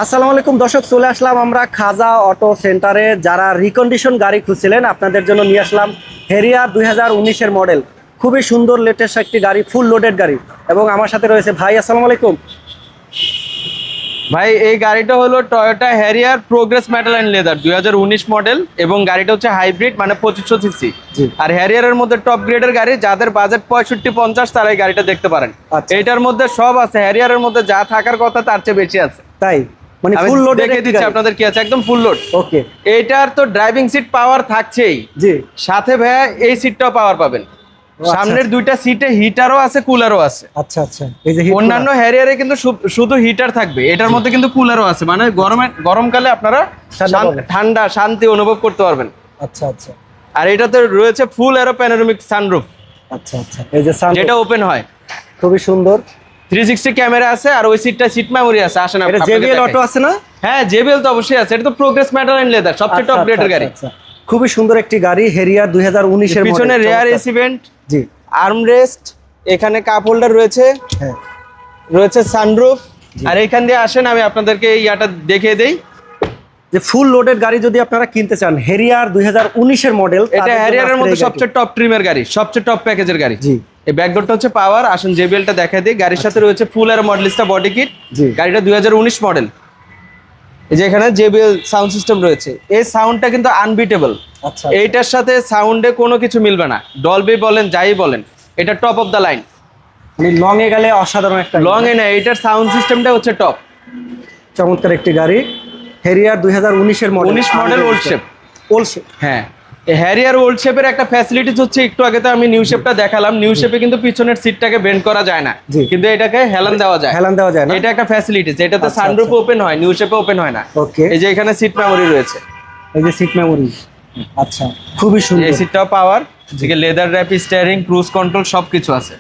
আসসালামু আলাইকুম দর্শক, চলে আসলাম আমরা খাজা অটো সেন্টারে। যারা রিকন্ডিশন গাড়ি খুঁজছিলেন আপনাদের জন্য নিয়ে আসলাম হেরিয়ার 2019-এর মডেল। খুবই সুন্দর লেটেস্ট একটি গাড়ি, ফুল লোডেড গাড়ি। এবং আমার সাথে রয়েছে ভাই। আসসালামু আলাইকুম ভাই। এই গাড়িটা হলো Toyota Harrier progress metal and leather 2019 model এবং গাড়িটা হচ্ছে হাইব্রিড, মানে 2500 সিসি। আর হ্যারিয়ারের মধ্যে টপ গ্রেডের গাড়ি, যাদের বাজেট 65-50 তারা এই গাড়িটা দেখতে পারেন। এইটার মধ্যে সব আছে, হ্যারিয়ারের মধ্যে যা থাকার কথা তার চেয়ে বেশি আছে। তাই মানে আমি ফুল লোড দেখে দিচ্ছি আপনাদের কি আছে, একদম ফুল লোড। ওকে, এইটার তো ড্রাইভিং সিট পাওয়ার থাকছেই, জি। সাথে ভাইয়া এই সিটটাও পাওয়ার পাবেন। সামনের দুইটা সিটে হিটারও আছে, কুলারও আছে। আচ্ছা আচ্ছা, এই যে অন্যান্য হ্যারিয়ারে কিন্তু শুধু হিটার থাকবে, এটার মধ্যে কিন্তু কুলারও আছে, মানে গরমকালে আপনারা ঠান্ডা শান্তি অনুভব করতে পারবেন। আচ্ছা আচ্ছা। আর এটাতে রয়েছে ফুল এরো প্যানোরামিক সানরুফ। আচ্ছা আচ্ছা, এই যে সানরুফ, যেটা ওপেন হয়। খুবই সুন্দর। 360 ক্যামেরা আছে, আর ওই সিট মেমোরি আছে। আসেন এটা জেবিএল অটো আছে না? হ্যাঁ, জেবিএল তো অবশ্যই আছে। এটা তো প্রোগ্রেস মেটাল এন্ড লেদার, সবচেয়ে টপ গ্রেডের গাড়ি। খুবই সুন্দর একটি গাড়ি, হেরিয়ার 2019-এর মডেল। পিছনে রিয়ার এসি ভেন্ট, জি, আর্মরেস্ট, এখানে কাপ হোল্ডার রয়েছে, হ্যাঁ রয়েছে সানরুফ। আর এখান দিয়ে আসেন আমি আপনাদেরকে ইয়াটা দেখিয়ে দেই। যে ফুল লোডেড গাড়ি যদি আপনারা কিনতে চান, হেরিয়ার 2019-এর মডেল, এটা হ্যারিয়ারের মধ্যে সবচেয়ে টপ ট্রিমের গাড়ি, সবচেয়ে টপ প্যাকেজের গাড়ি। জি। এই ব্যাকডোরটা হচ্ছে পাওয়ার। আসুন জেবিএলটা দেখাই দিই। গাড়ির সাথে রয়েছে ফুল এর মডেলিস্টা বডি কিট। গাড়িটা 2019 মডেল। এই যে এখানে জেবিএল সাউন্ড সিস্টেম রয়েছে, এই সাউন্ডটা কিন্তু আনবিটেবল। আচ্ছা, এইটার সাথে সাউন্ডে কোনো কিছু মিলবে না, ডলবি বলেন যাই বলেন, এটা টপ অফ দ্য লাইন। মানে লং এ গেলে অসাধারণ একটা, লং এ না, এটার সাউন্ড সিস্টেমটা হচ্ছে টপ। চমৎকার একটি গাড়ি, হেরিয়ার 2019-এর model. 19 model old shape. Old shape, হ্যাঁ। হ্যারিয়ার ওল্ড শেপের একটা ফ্যাসিলিটিস হচ্ছে, একটু আগে তো আমি নিউ শেপটা দেখালাম, নিউ শেপে কিন্তু পিছনের সিটটাকে বেন্ড করা যায় না, কিন্তু এটাকে হেলান দেওয়া যায়। হেলান দেওয়া যায় না, এটা একটা ফ্যাসিলিটিস। এটাতে সানরুফ ওপেন হয়, নিউ শেপে ওপেন হয় না। ওকে, এই যে এখানে সিট মেমোরি রয়েছে, এই যে সিট মেমোরি। আচ্ছা, খুবই সুন্দর। এই সিটটাও পাওয়ার, এদিকে leather wrap, steering, cruise control সবকিছু আছে।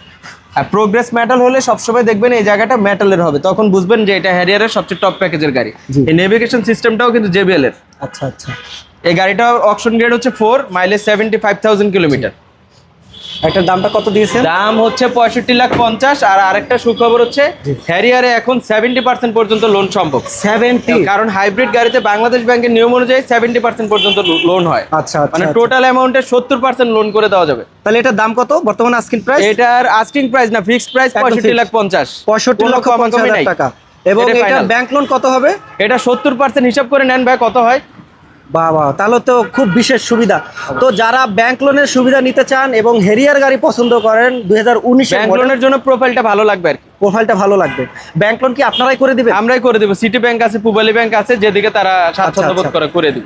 আর প্রোগ্রেস মেটাল হলে সবসময় দেখবেন এই জায়গাটা মেটালের হবে, তখন বুঝবেন যে এটা হ্যারিয়ারের সবচেয়ে টপ প্যাকেজের গাড়ি। এই নেভিগেশন সিস্টেমটাও কিন্তু জেবিএল এর। আচ্ছা আচ্ছা। এই গাড়িটা অকশন গ্রেড হচ্ছে 4, মাইলেজ 75,000 কিলোমিটার। এটার দামটা কত দিয়েছেন? দাম হচ্ছে 65,50,000। আর আরেকটা সুখবর হচ্ছে, হ্যারিয়ারে এখন 70% পর্যন্ত লোন সম্ভব। 70? কারণ হাইব্রিড গাড়িতে বাংলাদেশ ব্যাংকের নিয়ম অনুযায়ী 70% পর্যন্ত লোন হয়। আচ্ছা আচ্ছা, মানে টোটাল অ্যামাউন্টের 70% লোন করে দেওয়া যাবে। তাহলে এটার দাম কত বর্তমানে আস্কিং প্রাইস? এটার আস্কিং প্রাইস না, ফিক্সড প্রাইস 65,50,000। 65,50,000 টাকা। এবং এটার ব্যাংক লোন কত হবে? এটা 70% হিসাব করে নেন ভাই, কত হয়? বাবা, তাহলে তো খুব বিশেষ সুবিধা। তো যারা ব্যাংক লোনের সুবিধা নিতে চান এবং হেরিয়ার গাড়ি পছন্দ করেন 2019-এর ব্যাংক লোনের জন্য প্রোফাইলটা ভালো লাগবে আর কি। প্রোফাইলটা ভালো লাগবে। ব্যাংক লোন কি আপনারাই করে দিবেন? আমরাই করে দেব। সিটি ব্যাংক আছে, পূবালী ব্যাংক আছে, যেদিকে তারা স্বাচ্ছন্দ্য বোধ করে দিব।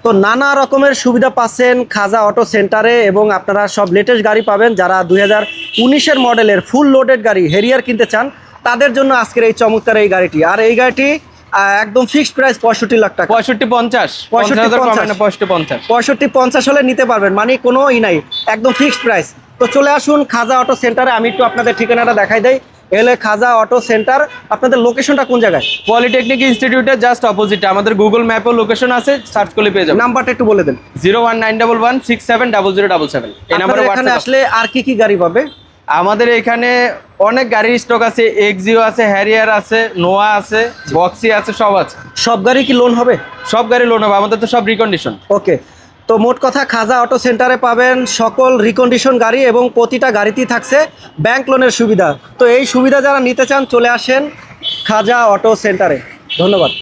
তো নানা রকমের সুবিধা পাচ্ছেন খাজা অটো সেন্টারে, এবং আপনারা সব লেটেস্ট গাড়ি পাবেন। যারা 2019-এর মডেলের ফুল লোডেড গাড়ি হেরিয়ার কিনতে চান তাদের জন্য আজকের এই চমৎকার এই গাড়িটি। আর এই গাড়িটি একদম ফিক্সড প্রাইস 65 লাখ টাকা। 65-50 হলে নিতে পারবেন, মানে কোনো নাই, একদম ফিক্সড প্রাইস। তো চলে আসুন খাজা অটো সেন্টারে। আমি একটু আপনাদের ঠিকানাটা দেখাই দেই। এলে খাজা অটো সেন্টার। আপনাদের লোকেশনটা কোন জায়গায়? পলিটেকনিক ইনস্টিটিউটের জাস্ট অপোজিটে। আমাদের গুগল ম্যাপেও লোকেশন আছে, সার্চ করলে পেয়ে যাবেন। নাম্বারটা একটু বলে দেন। 01911670077। এই নম্বরে এখানে আসলে আর কি গাড়ি পাবে? আমাদের এখানে অনেক গাড়ির স্টক আছে, এক্সিও আছে, হ্যারিয়ার আছে, নোয়া আছে, বক্সি আছে, সব আছে। সব গাড়ি কি লোন হবে? সব গাড়ি লোন হবে, আমাদের তো সব রিকন্ডিশন। ওকে, তো মোট কথা খাজা অটো সেন্টারে পাবেন সকল রিকন্ডিশন গাড়ি, এবং প্রতিটা গাড়িতেই থাকছে ব্যাংক লোনের সুবিধা। তো এই সুবিধা যারা নিতে চান চলে আসেন খাজা অটো সেন্টারে। ধন্যবাদ।